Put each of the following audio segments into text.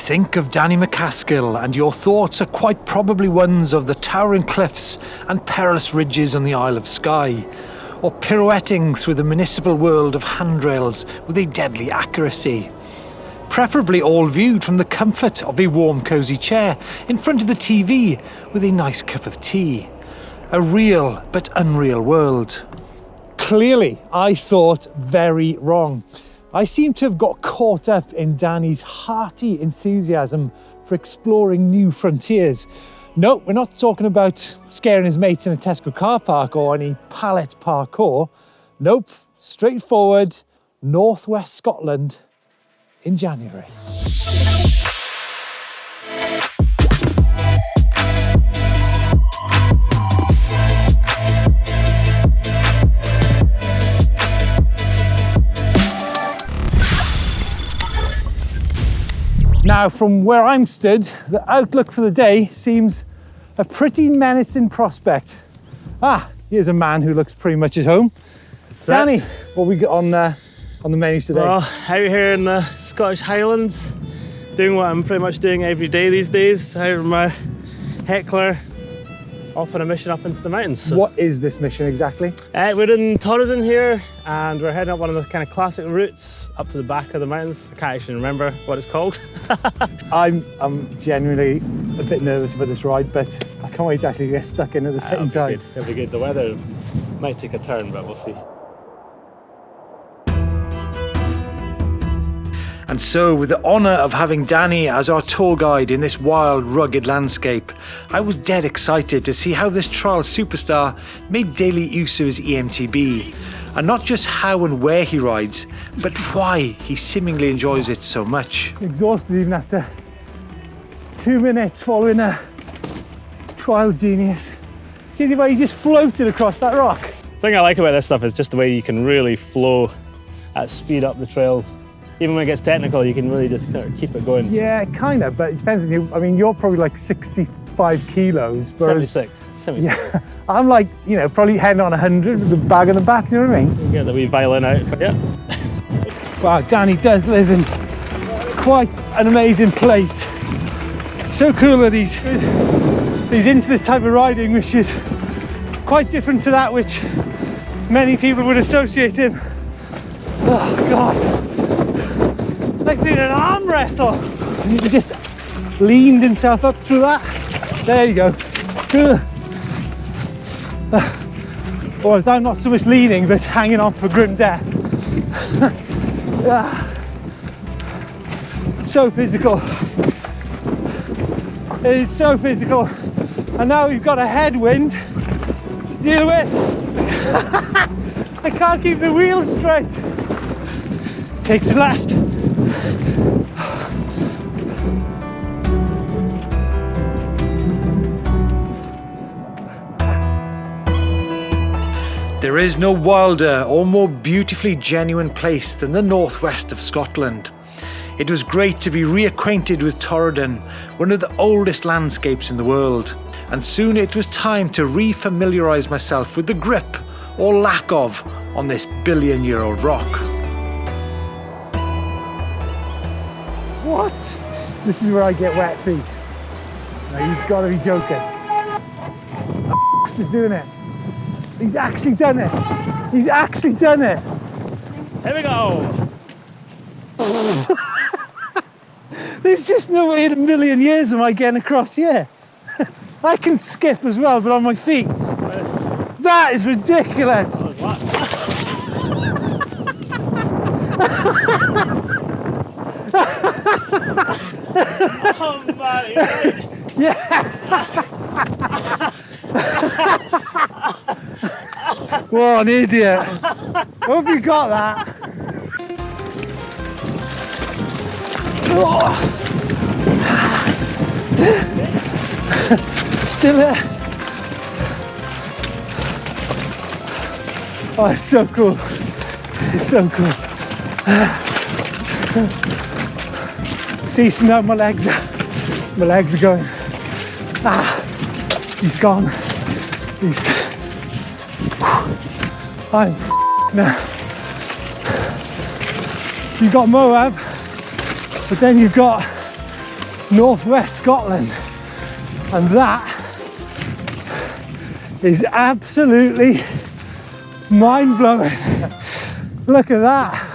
think of Danny MacAskill, and your thoughts are quite probably ones of the towering cliffs and perilous ridges on the Isle of Skye, or pirouetting through the municipal world of handrails with a deadly accuracy. Preferably all viewed from the comfort of a warm, cosy chair in front of the TV with a nice cup of tea. A real but unreal world. Clearly, I thought very wrong. I seem to have got caught up in Danny's hearty enthusiasm for exploring new frontiers. No, we're not talking about scaring his mates in a Tesco car park or any pallet parkour. Nope, straightforward, northwest Scotland in January. Now, from where I'm stood, the outlook for the day seems a pretty menacing prospect. Here's a man who looks pretty much at home. Danny, what we got on the menu today? Well, out here in the Scottish Highlands, doing what I'm pretty much doing every day these days, out with my heckler, off on a mission up into the mountains. So, what is this mission exactly? We're in Trabant here, and we're heading up one of the kind of classic routes up to the back of the mountains. I can't actually remember what it's called. I'm genuinely a bit nervous about this ride, but I can't wait to actually get stuck in at the same time. It'll be good. The weather might take a turn, but we'll see. And so, with the honour of having Danny as our tour guide in this wild, rugged landscape, I was dead excited to see how this trial superstar made daily use of his eMTB, and not just how and where he rides, but why he seemingly enjoys it so much. Exhausted even after 2 minutes following a trials genius. See the way he just floated across that rock? The thing I like about this stuff is just the way you can really flow at speed up the trails. Even when it gets technical, you can really just kind of keep it going. Yeah, kind of, but it depends on you. I mean, you're probably like 65 kilos. 76. Yeah, I'm like, probably heading on 100 with the bag on the back, you know what I mean? We'll get the wee violin out, but yeah. Wow, Danny does live in quite an amazing place. So cool that he's into this type of riding, which is quite different to that which many people would associate him. Oh, God. Like being an arm wrestle. And he just leaned himself up through that. There you go. Whereas I'm not so much leaning, but hanging on for grim death. So physical. It is so physical. And now we've got a headwind to deal with. I can't keep the wheels straight. Takes a left. There is no wilder or more beautifully genuine place than the northwest of Scotland. It was great to be reacquainted with Torridon, one of the oldest landscapes in the world, and soon it was time to re-familiarise myself with the grip, or lack of, on this billion-year-old rock. What? This is where I get wet feet. No, you've got to be joking. Is doing it. He's actually done it. He's actually done it. Here we go. There's just no way in a million years am I getting across here. I can skip as well, but on my feet. That is ridiculous. Oh man, you're right. Yeah. What an idiot. Hope you got that. Still there. Oh, it's so cool. It's so cool. See, so now my legs are going. He's gone. I'm now. You've got Moab, but then you've got northwest Scotland, and that is absolutely mind-blowing. Look at that.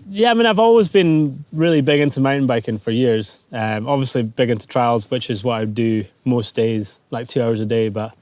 Yeah, I mean, I've always been really big into mountain biking for years. Obviously big into trials, which is what I do most days, like 2 hours a day, but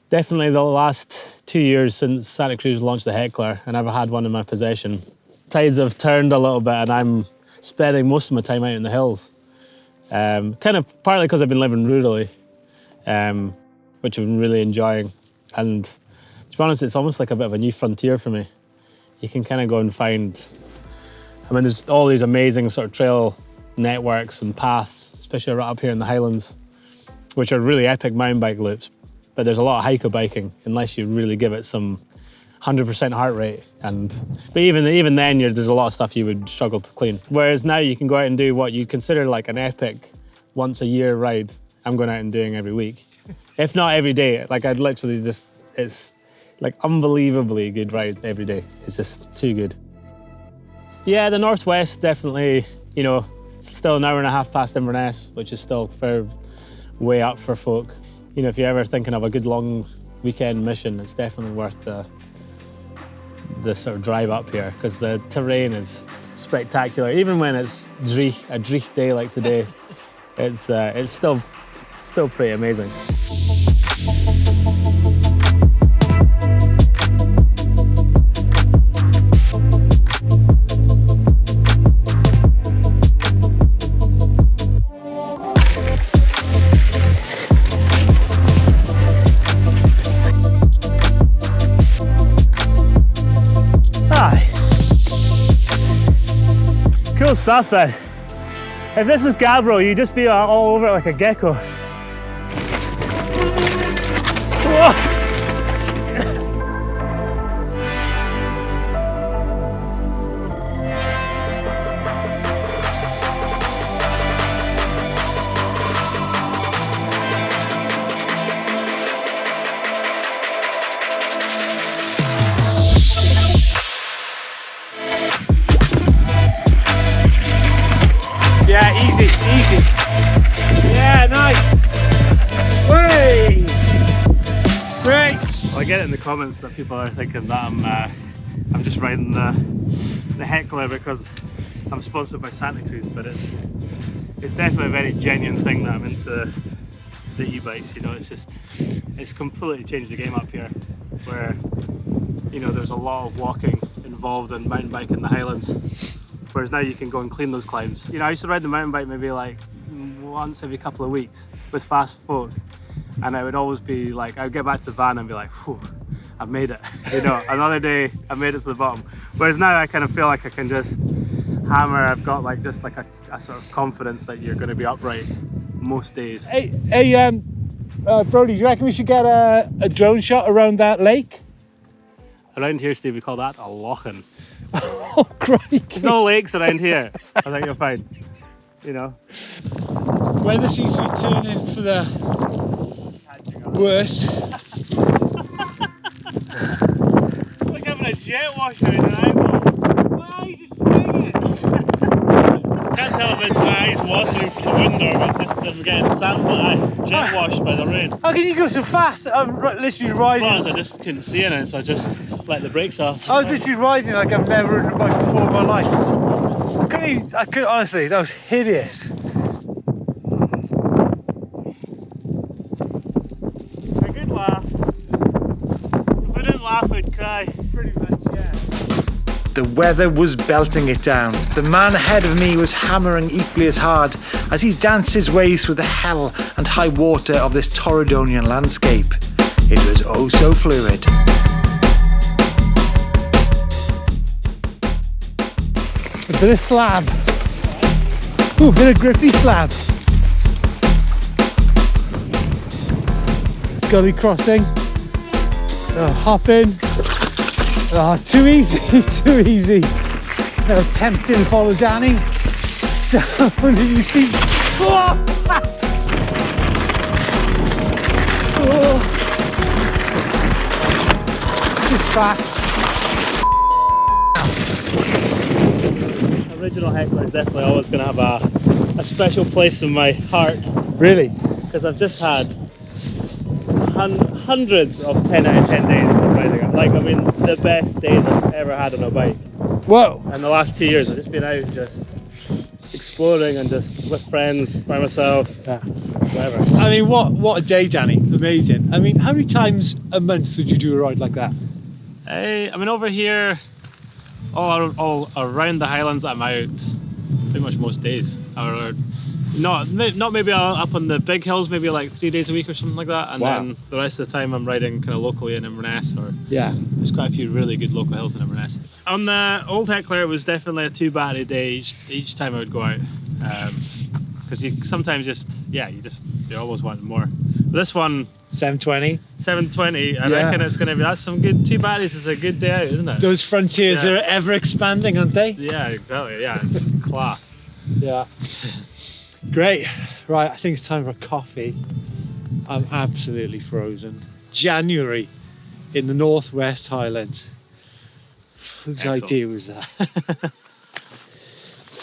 definitely the last 2 years since Santa Cruz launched the Heckler, I never had one in my possession. Tides have turned a little bit and I'm spending most of my time out in the hills. Kind of partly because I've been living rurally, which I've been really enjoying. And to be honest, it's almost like a bit of a new frontier for me. You can kind of go and find, I mean, there's all these amazing sort of trail networks and paths, especially right up here in the Highlands, which are really epic mountain bike loops. But there's a lot of hiker biking unless you really give it some 100% heart rate. But even then, there's a lot of stuff you would struggle to clean. Whereas now you can go out and do what you consider like an epic once a year ride. I'm going out and doing every week, if not every day. Like I'd literally just, it's like unbelievably good rides every day. It's just too good. Yeah, the northwest definitely, you know, still an hour and a half past Inverness, which is still fair way up for folk. You know, if you're ever thinking of a good long weekend mission, it's definitely worth the sort of drive up here because the terrain is spectacular. Even when it's a dreich day like today, it's still pretty amazing. Cool stuff then. If this was Gabbro, you'd just be all over it like a gecko. Whoa. Yeah, easy. Yeah, nice. Way. Great. Well, I get it in the comments that people are thinking that I'm just riding the Heckler because I'm sponsored by Santa Cruz, but it's definitely a very genuine thing that I'm into the e-bikes. You know, it's completely changed the game up here, where you know there's a lot of walking involved in mountain biking in the Highlands. Whereas now you can go and clean those climbs. You know, I used to ride the mountain bike maybe like once every couple of weeks with fast folk. And I would always be like, I'd get back to the van and be like, whew, I've made it. You know, another day, I made it to the bottom. Whereas now I kind of feel like I can just hammer. I've got like just like a sort of confidence that you're going to be upright most days. Hey, Brody, do you reckon we should get a drone shot around that lake? Around here, Steve, we call that a lochen. Oh, crikey. There's no lakes around here. I think you'll find, you know. Weather seems to be turning for the worse. It's like having a jet wash out in an eyeball. Why is it stinging? Can't tell if it's my eyes watering from the wind or if it's just them getting jet washed by the rain. How can you go so fast? I'm literally riding. I just couldn't see in it, so I just let the brakes off. I was literally riding like I've never ridden a bike before in my life. I couldn't, honestly, that was hideous. A good laugh. If I didn't laugh, I'd cry. Pretty much, yeah. The weather was belting it down. The man ahead of me was hammering equally as hard as he danced his way through the hell and high water of this Torridonian landscape. It was oh so fluid. A bit of slab. Ooh, a bit of grippy slab. Gully crossing. Hop in. Oh, too easy, too easy. No, tempting to follow Danny. Down in your seat. Oh! Oh. Just back. original heckler is definitely always going to have a special place in my heart, Really? because I've just had hundreds of 10 out of 10 days of riding it. Like, I mean, the best days I've ever had on a bike. Whoa! And the last 2 years, I've just been out just exploring and just with friends, by myself, Yeah. whatever. I mean, what a day, Danny. Amazing. I mean, how many times a month would you do a ride like that? I mean, over here, all around the Highlands, I'm out pretty much most days. Or not maybe up on the big hills, maybe like 3 days a week or something like that. And Wow. then the rest of the time I'm riding kind of locally in Inverness, or Yeah. there's quite a few really good local hills in Inverness. On the old heckler, it was definitely a 2 battery day each time I would go out. Because you sometimes you always want more. But this one, 720. 720, I Yeah. reckon it's going to be, that's some good 2 batteries, it's a good day out, isn't it? Those frontiers Yeah. are ever expanding, aren't they? Yeah, exactly, yeah, it's class. Yeah. Great. Right, I think it's time for a coffee. I'm absolutely frozen. January in the Northwest Highlands. Whose Excellent. idea was that?